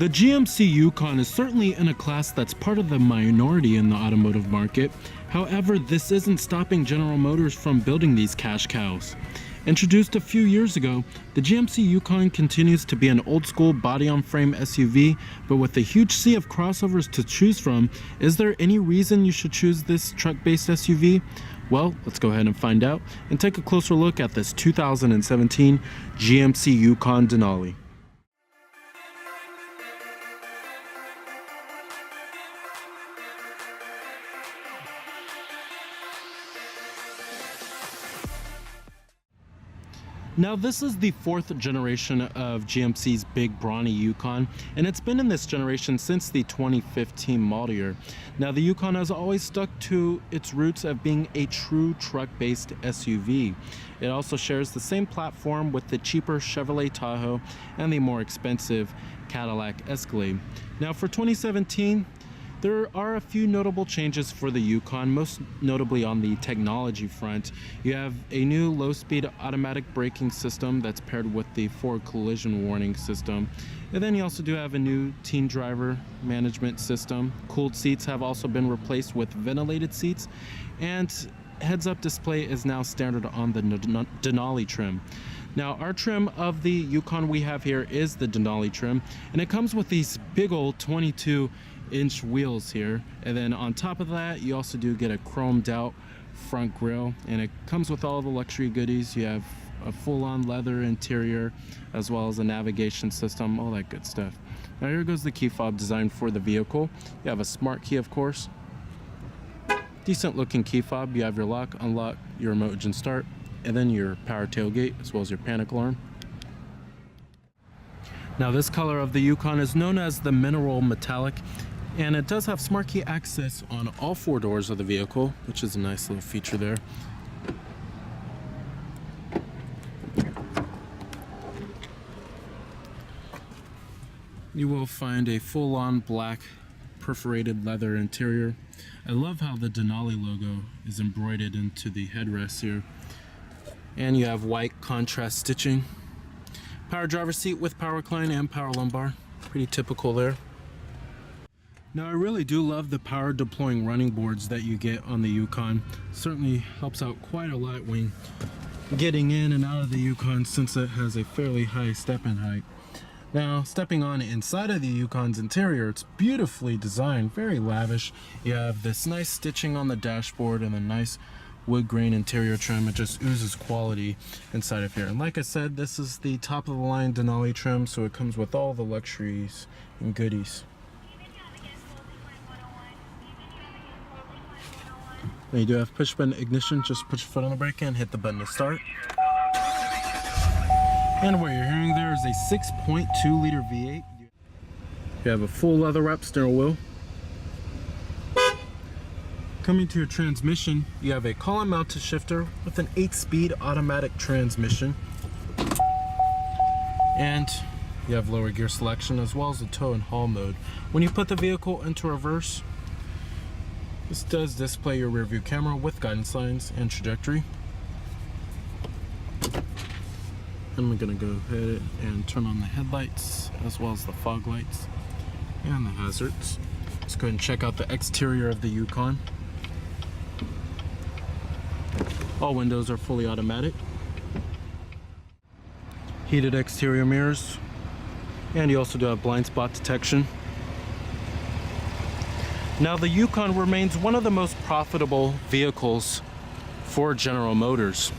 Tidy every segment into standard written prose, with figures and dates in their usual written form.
The GMC Yukon is certainly in a class that's part of the minority in the automotive market. However, this isn't stopping General Motors from building these cash cows. Introduced a few years ago, the GMC Yukon continues to be an old-school body-on-frame SUV, but with a huge sea of crossovers to choose from, is there any reason you should choose this truck-based SUV? Well, let's go ahead and find out and take a closer look at this 2017 GMC Yukon Denali. Now this is the fourth generation of GMC's big brawny Yukon, and it's been in this generation since the 2015 model year. Now the Yukon has always stuck to its roots of being a true truck-based SUV. It also shares the same platform with the cheaper Chevrolet Tahoe and the more expensive Cadillac Escalade. Now for 2017, there are a few notable changes for the Yukon, most notably on the technology front. You have a new low-speed automatic braking system that's paired with the forward collision warning system. And then you also do have a new teen driver management system. Cooled seats have also been replaced with ventilated seats, and heads-up display is now standard on the Denali trim. Now our trim of the Yukon we have here is the Denali trim, and it comes with these big old 22-inch wheels here, and then on top of that you also do get a chromed out front grille, and it comes with all the luxury goodies. You have a full-on leather interior as well as a navigation system, all that good stuff. Now here goes the key fob design for the vehicle. You have a smart key, of course, decent looking key fob. You have your lock, unlock, your remote engine start, and then your power tailgate as well as your panic alarm. Now this color of the Yukon is known as the mineral metallic, and it does have smart key access on all four doors of the vehicle, which is a nice little feature there. You will find a full-on black perforated leather interior. I love how the Denali logo is embroidered into the headrest here. And you have white contrast stitching. Power driver seat with power recline and power lumbar. Pretty typical there. Now I really do love the power deploying running boards that you get on the Yukon. Certainly helps out quite a lot when getting in and out of the Yukon, since it has a fairly high step-in height. Now stepping on inside of the Yukon's interior, it's beautifully designed, very lavish. You have this nice stitching on the dashboard and a nice wood grain interior trim. It just oozes quality inside of here. And like I said, this is the top of the line Denali trim, so it comes with all the luxuries and goodies. Now you do have push button ignition. Just put your foot on the brake and hit the button to start. And what you're hearing there is a 6.2 liter V8. You have a full leather wrap steering wheel. Coming to your transmission, you have a column mounted shifter with an 8-speed automatic transmission. And you have lower gear selection as well as a tow and haul mode. When you put the vehicle into reverse, this does display your rear view camera with guidance lines and trajectory. And we're gonna go ahead and turn on the headlights as well as the fog lights and the hazards. Let's go ahead and check out the exterior of the Yukon. All windows are fully automatic. Heated exterior mirrors, and you also do have blind spot detection. Now the Yukon remains one of the most profitable vehicles for General Motors.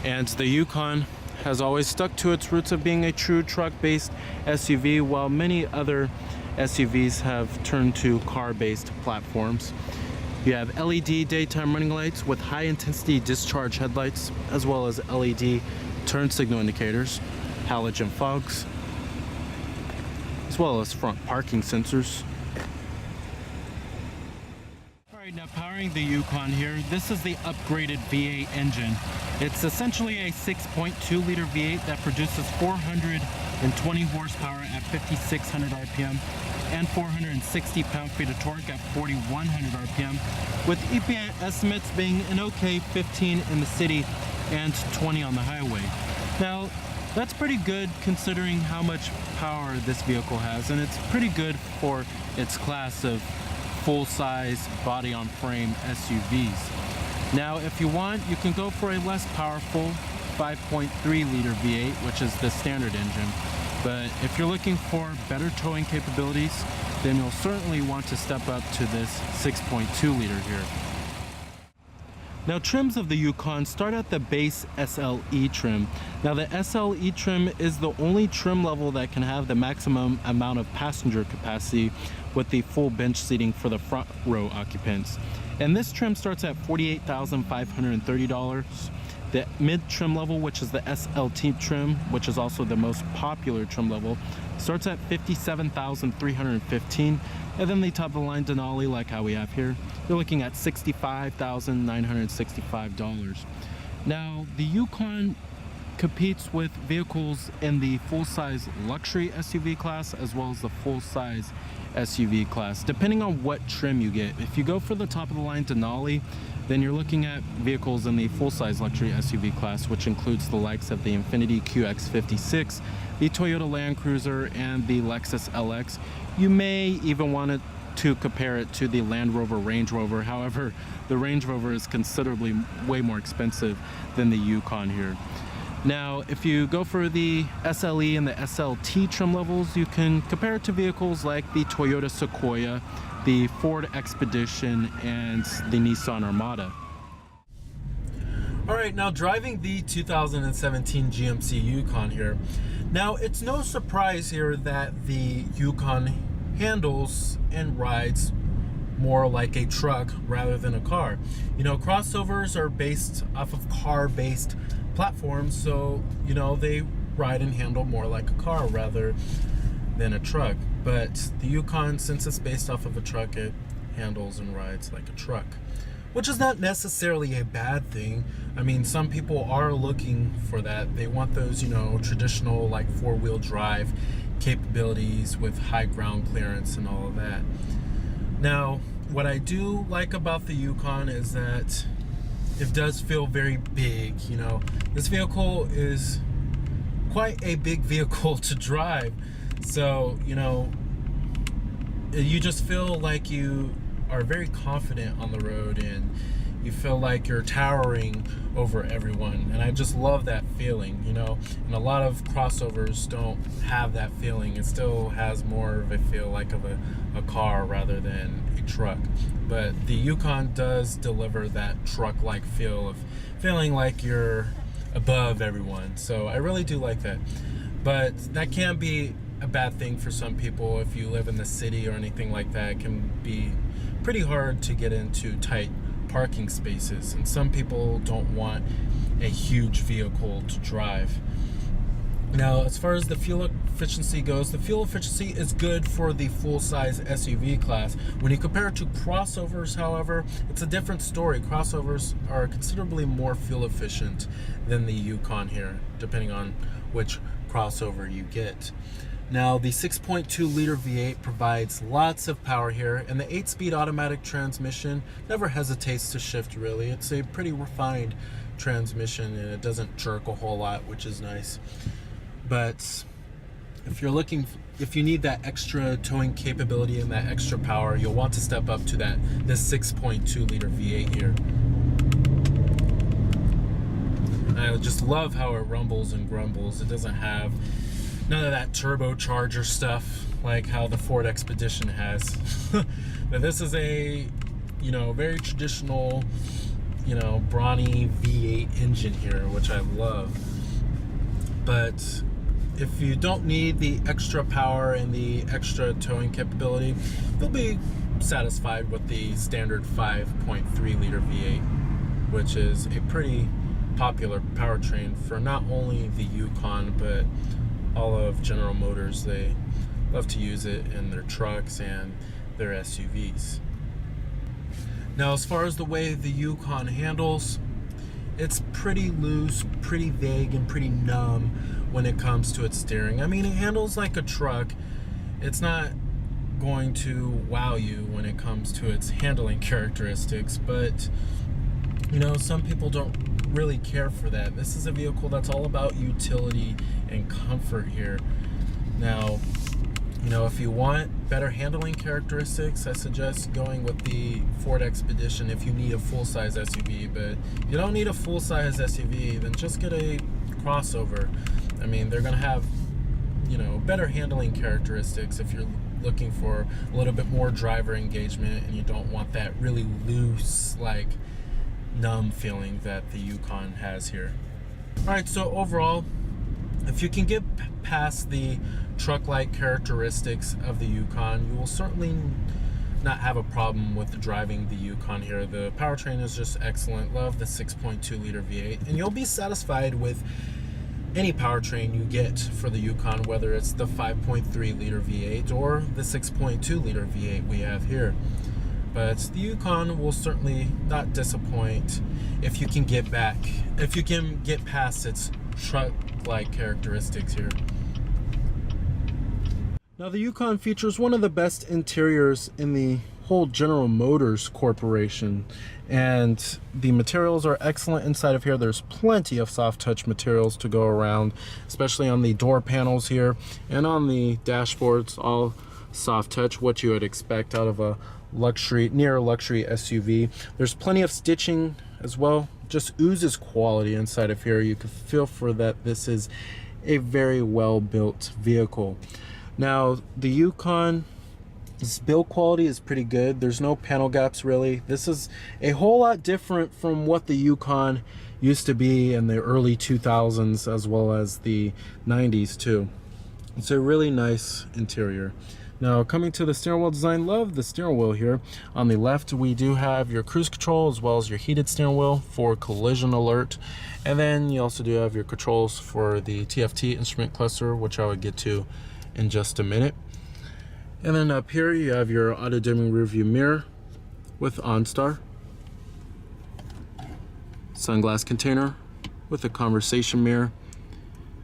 And the Yukon has always stuck to its roots of being a true truck-based SUV, while many other SUVs have turned to car-based platforms. You have LED daytime running lights with high-intensity discharge headlights, as well as LED turn signal indicators, halogen fogs, as well as front parking sensors. Alright, now powering the Yukon here, this is the upgraded V8 engine. It's essentially a 6.2 liter V8 that produces 420 horsepower at 5,600 RPM and 460 pound-feet of torque at 4,100 RPM, with EPA estimates being an okay 15 in the city and 20 on the highway. Now, That's pretty good considering how much power this vehicle has, and it's pretty good for its class of full-size body-on-frame SUVs. Now, if you want, you can go for a less powerful 5.3 liter V8, which is the standard engine. But if you're looking for better towing capabilities, then you'll certainly want to step up to this 6.2 liter here. Now, trims of the Yukon start at the base SLE trim. Now, the SLE trim is the only trim level that can have the maximum amount of passenger capacity with the full bench seating for the front row occupants. And this trim starts at $48,530. The mid trim level, which is the SLT trim, which is also the most popular trim level, starts at $57,315. And then the top of the line Denali, like how we have here, you're looking at $65,965. Now, the Yukon competes with vehicles in the full-size luxury SUV class as well as the full-size SUV class, depending on what trim you get. If you go for the top of the line Denali, then you're looking at vehicles in the full-size luxury SUV class, which includes the likes of the Infiniti QX56, the Toyota Land Cruiser, and the Lexus LX. You may even want to compare it to the Land Rover Range Rover. However, the Range Rover is considerably way more expensive than the Yukon here. Now, if you go for the SLE and the SLT trim levels, you can compare it to vehicles like the Toyota Sequoia, the Ford Expedition, and the Nissan Armada. All right, now driving the 2017 GMC Yukon here. Now, it's no surprise here that the Yukon handles and rides more like a truck rather than a car. You know, crossovers are based off of car-based platforms, so, you know, they ride and handle more like a car rather than a truck. But the Yukon, since it's based off of a truck, it handles and rides like a truck, which is not necessarily a bad thing. I mean, some people are looking for that. They want those, you know, traditional like four-wheel drive capabilities with high ground clearance and all of that. Now, what I do like about the Yukon is that it does feel very big. You know, this vehicle is quite a big vehicle to drive. So, you know, you just feel like you are very confident on the road and you feel like you're towering over everyone. And I just love that feeling, you know. And a lot of crossovers don't have that feeling. It still has more of a feel like of a car rather than a truck. But the Yukon does deliver that truck-like feel of feeling like you're above everyone. So I really do like that. But that can be a bad thing for some people. If you live in the city or anything like that, it can be pretty hard to get into tight parking spaces, and some people don't want a huge vehicle to drive. Now, as far as the fuel efficiency goes, the fuel efficiency is good for the full-size SUV class. When you compare it to crossovers, however, it's a different story. Crossovers are considerably more fuel efficient than the Yukon here, depending on which crossover you get. Now, the 6.2 liter V8 provides lots of power here, and the 8-speed automatic transmission never hesitates to shift, really. It's a pretty refined transmission, and it doesn't jerk a whole lot, which is nice. But if you need that extra towing capability and that extra power, you'll want to step up to this 6.2 liter V8 here. And I just love how it rumbles and grumbles. It doesn't have none of that turbocharger stuff like how the Ford Expedition has. But this is a, you know, very traditional, you know, brawny V8 engine here, which I love. But if you don't need the extra power and the extra towing capability, you'll be satisfied with the standard 5.3 liter V8, which is a pretty popular powertrain for not only the Yukon, but all of General Motors. They love to use it in their trucks and their SUVs. Now, as far as the way the Yukon handles, it's pretty loose, pretty vague, and pretty numb when it comes to its steering. I mean, it handles like a truck. It's not going to wow you when it comes to its handling characteristics, but, you know, some people don't really care for that. This is a vehicle that's all about utility and comfort here. Now, you know, if you want better handling characteristics, I suggest going with the Ford Expedition if you need a full-size SUV. But if you don't need a full-size SUV, then just get a crossover. I mean, they're gonna have, you know, better handling characteristics if you're looking for a little bit more driver engagement and you don't want that really loose, like numb feeling that the Yukon has here. All right, so overall, if you can get past the truck-like characteristics of the Yukon, you will certainly not have a problem with driving the Yukon here. The powertrain is just excellent. Love the 6.2 liter V8, and you'll be satisfied with any powertrain you get for the Yukon, whether it's the 5.3 liter V8 or the 6.2 liter V8 we have here. But the Yukon will certainly not disappoint if you can get past its truck-like characteristics here. Now the Yukon features one of the best interiors in the whole General Motors Corporation, and the materials are excellent inside of here. There's plenty of soft touch materials to go around, especially on the door panels here and on the dashboards, all soft touch, what you would expect out of a near luxury SUV. There's plenty of stitching as well, just oozes quality inside of here. You can feel for that this is a very well built vehicle. Now the Yukon, this build quality is pretty good. There's no panel gaps really. This is a whole lot different from what the Yukon used to be in the early 2000s as well as the 90s too. It's a really nice interior. Now coming to the steering wheel design, love the steering wheel here. On the left we do have your cruise control as well as your heated steering wheel for collision alert, and then you also do have your controls for the TFT instrument cluster, which I would get to in just a minute. And then up here you have your auto dimming rear view mirror with OnStar, sunglass container with a conversation mirror,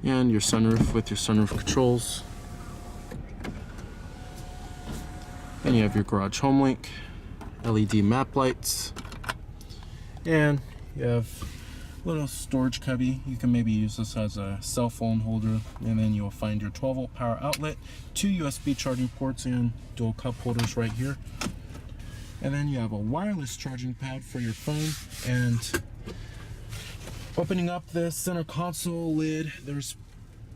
and your sunroof with your sunroof controls. Then you have your garage home link, LED map lights, and you have a little storage cubby. You can maybe use this as a cell phone holder, and then you'll find your 12-volt power outlet, 2 USB charging ports, and dual cup holders right here. And then you have a wireless charging pad for your phone. And opening up the center console lid, there's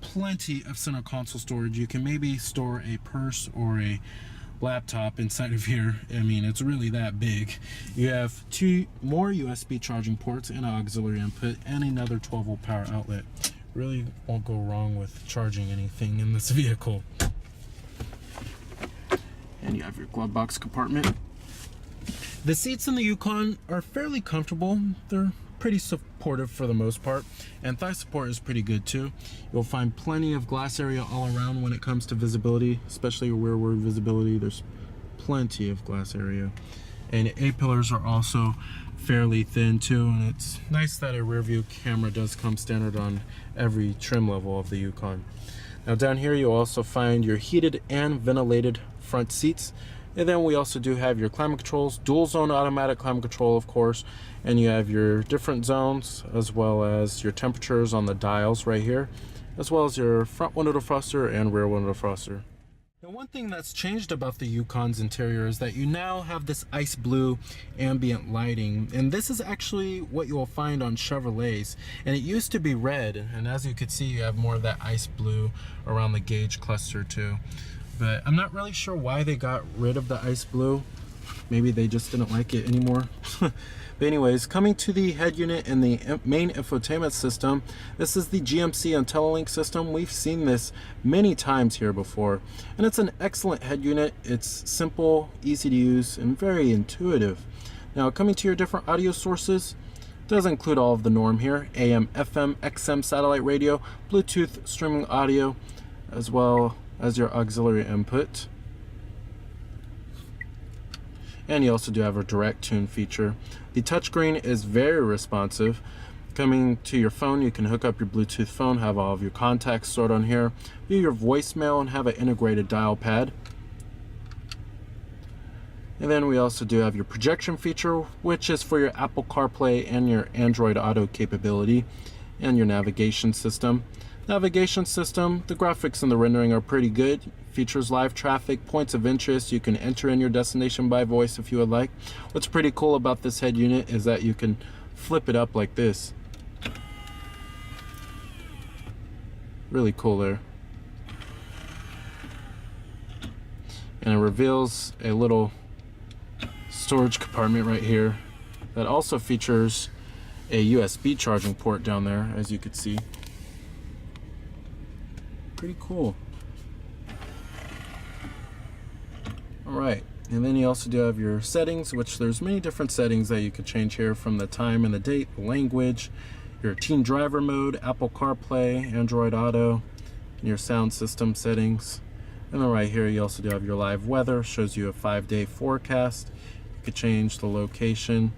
plenty of center console storage. You can maybe store a purse or a laptop inside of here. I mean, it's really that big. You have 2 more USB charging ports and an auxiliary input and another 12-volt power outlet. Really won't go wrong with charging anything in this vehicle. And you have your glove box compartment. The seats in the Yukon are fairly comfortable. They're pretty supportive for the most part, and thigh support is pretty good too. You'll find plenty of glass area all around when it comes to visibility, especially rearward visibility. There's plenty of glass area, and A-pillars are also fairly thin too, and it's nice that a rear view camera does come standard on every trim level of the Yukon. Now down here you'll also find your heated and ventilated front seats. And then we also do have your climate controls, dual zone automatic climate control, of course, and you have your different zones as well as your temperatures on the dials right here, as well as your front window defroster and rear window defroster. Now one thing that's changed about the Yukon's interior is that you now have this ice blue ambient lighting, and this is actually what you will find on Chevrolets, and it used to be red, and as you can see you have more of that ice blue around the gauge cluster too. But I'm not really sure why they got rid of the ice blue. Maybe they just didn't like it anymore. But anyways, coming to the head unit and the main infotainment system, this is the GMC IntelliLink system. We've seen this many times here before, and it's an excellent head unit. It's simple, easy to use, and very intuitive. Now coming to your different audio sources, does include all of the norm here: AM, FM, XM satellite radio, Bluetooth streaming audio, as well as your auxiliary input. And you also do have a direct tune feature. The touchscreen is very responsive. Coming to your phone, you can hook up your Bluetooth phone, have all of your contacts stored on here, view your voicemail, and have an integrated dial pad. And then we also do have your projection feature, which is for your Apple CarPlay and your Android Auto capability, and your navigation system. Navigation system, the graphics and the rendering are pretty good. Features live traffic, points of interest. You can enter in your destination by voice if you would like. What's pretty cool about this head unit is that you can flip it up like this. Really cool there. And it reveals a little storage compartment right here that also features a USB charging port down there, as you could see. Pretty cool. Alright, and then you also do have your settings, which there's many different settings that you could change here, from the time and the date, the language, your teen driver mode, Apple CarPlay, Android Auto, and your sound system settings. And then right here you also do have your live weather, shows you a 5-day forecast. You could change the location.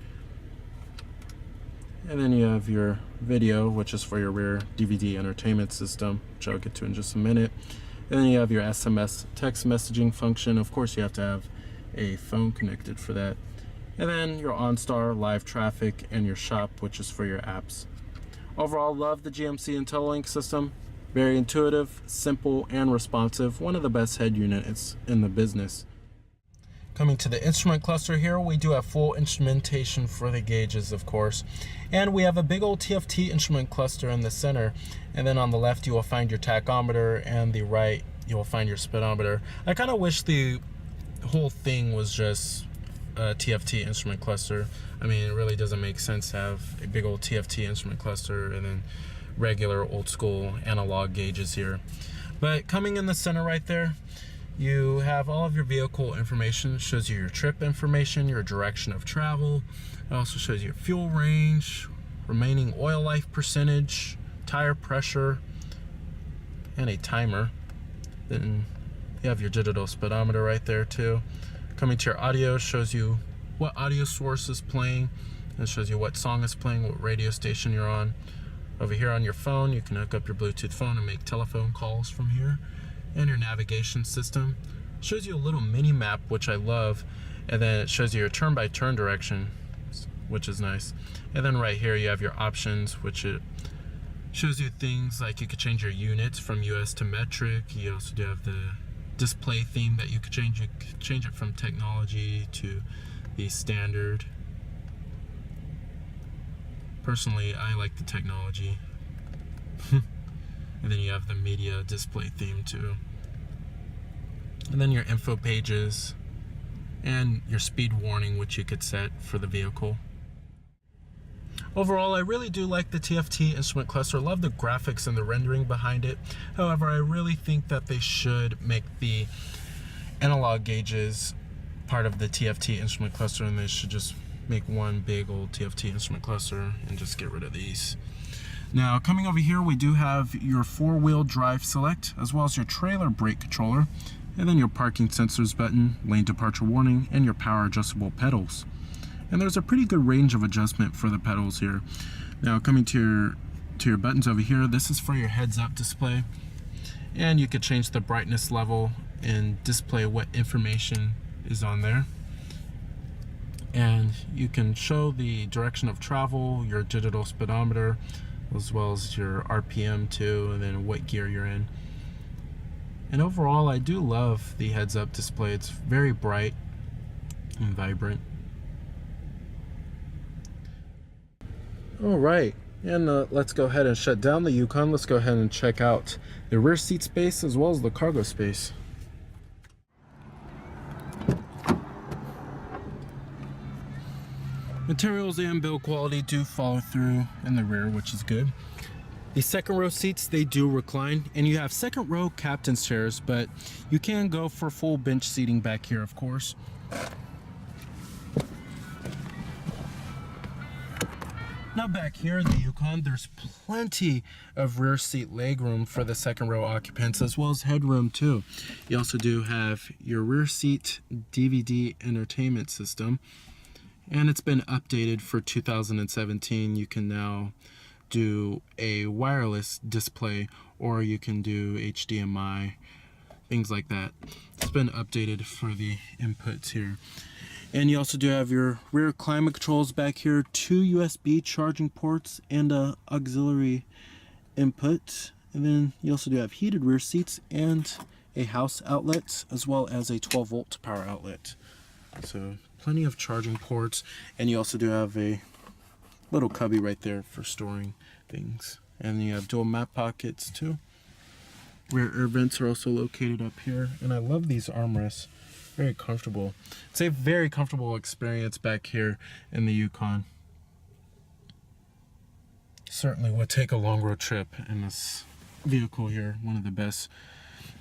And then you have your video, which is for your rear DVD entertainment system, which I'll get to in just a minute. And then you have your SMS text messaging function. Of course, you have to have a phone connected for that. And then your OnStar live traffic and your shop, which is for your apps. Overall, love the GMC IntelliLink system. Very intuitive, simple, and responsive. One of the best head units in the business. Coming to the instrument cluster here, we do have full instrumentation for the gauges, of course. And we have a big old TFT instrument cluster in the center. And then on the left, you will find your tachometer, and the right, you will find your speedometer. I kind of wish the whole thing was just a TFT instrument cluster. I mean, it really doesn't make sense to have a big old TFT instrument cluster and then regular old school analog gauges here. But coming in the center right there, you have all of your vehicle information. It shows you your trip information, your direction of travel. It also shows you fuel range, remaining oil life percentage, tire pressure, and a timer. Then you have your digital speedometer right there too. Coming to your audio, shows you what audio source is playing. It shows you what song is playing, what radio station you're on. Over here on your phone, you can hook up your Bluetooth phone and make telephone calls from here. And your navigation system shows you a little mini map, which I love, and then it shows you your turn-by-turn direction, which is nice. And then right here you have your options, which it shows you things like you could change your units from US to metric. You also do have the display theme that you could change. You could change it from technology to the standard. Personally, I like the technology. And then you have the media display theme too. And then your info pages and your speed warning, which you could set for the vehicle. Overall, I really do like the TFT instrument cluster. Love the graphics and the rendering behind it. However, I really think that they should make the analog gauges part of the TFT instrument cluster, and they should just make one big old TFT instrument cluster and just get rid of these. Now, coming over here, we do have your 4-wheel drive select, as well as your trailer brake controller, and then your parking sensors button, lane departure warning, and your power adjustable pedals. And there's a pretty good range of adjustment for the pedals here. Now, coming to your buttons over here, this is for your heads-up display, and you could change the brightness level and display what information is on there. And you can show the direction of travel, your digital speedometer, as well as your RPM too, and then what gear you're in. And overall, I do love the heads-up display. It's very bright and vibrant. All right, and let's go ahead and shut down the Yukon. Let's go ahead and check out the rear seat space as well as the cargo space. Materials and build quality do follow through in the rear, which is good. The second row seats, they do recline, and you have second row captain's chairs, but you can go for full bench seating back here, of course. Now back here in the Yukon, there's plenty of rear seat legroom for the second row occupants, as well as headroom too. You also do have your rear seat DVD entertainment system, and it's been updated for 2017. You can now do a wireless display, or you can do HDMI, things like that. It's been updated for the inputs here. And you also do have your rear climate controls back here, 2 USB charging ports and a auxiliary input. And then you also do have heated rear seats and a house outlet, as well as a 12-volt power outlet. So plenty of charging ports, and you also do have a little cubby right there for storing things. And you have dual map pockets too. Rear air vents are also located up here, and I love these armrests. Very comfortable. It's a very comfortable experience back here in the Yukon. Certainly would take a long road trip in this vehicle here. One of the best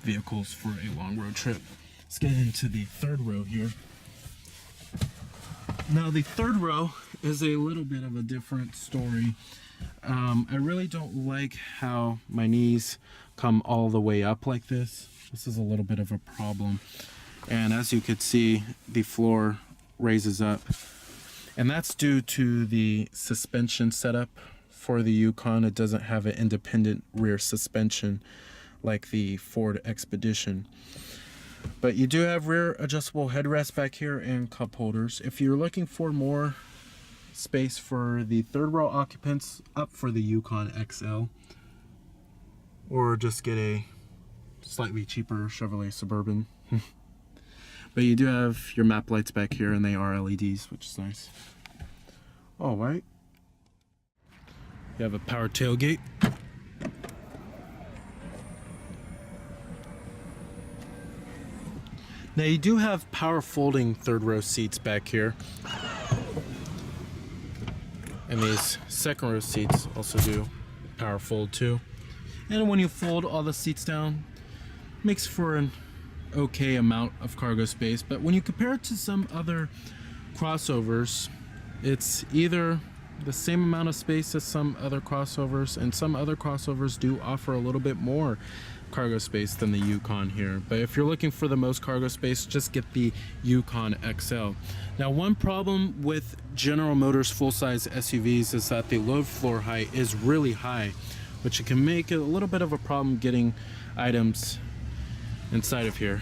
vehicles for a long road trip. Let's get into the third row here. Now the third row is a little bit of a different story. I really don't like how my knees come all the way up like this. This is a little bit of a problem. And as you can see, the floor raises up. And that's due to the suspension setup for the Yukon. It doesn't have an independent rear suspension like the Ford Expedition. But you do have rear adjustable headrests back here and cup holders. If you're looking for more space for the third row occupants, up for the Yukon XL, or just get a slightly cheaper Chevrolet Suburban. But you do have your map lights back here, and they are LEDs, which is nice. All right. You have a power tailgate. Now you do have power folding third row seats back here. And these second row seats also do power fold too. And when you fold all the seats down, makes for an okay amount of cargo space. But when you compare it to some other crossovers, it's either the same amount of space as some other crossovers, and some other crossovers do offer a little bit more cargo space than the Yukon here. But if you're looking for the most cargo space, just get the Yukon XL. Now, one problem with General Motors full-size SUVs is that the load floor height is really high, which can make it a little bit of a problem getting items inside of here.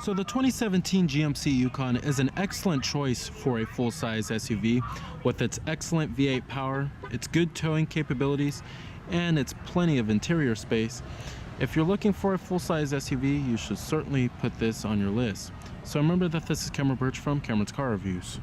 So the 2017 GMC Yukon is an excellent choice for a full-size SUV with its excellent V8 power, its good towing capabilities, and its plenty of interior space. If you're looking for a full-size SUV, you should certainly put this on your list. So remember that this is Cameron Birch from Cameron's Car Reviews.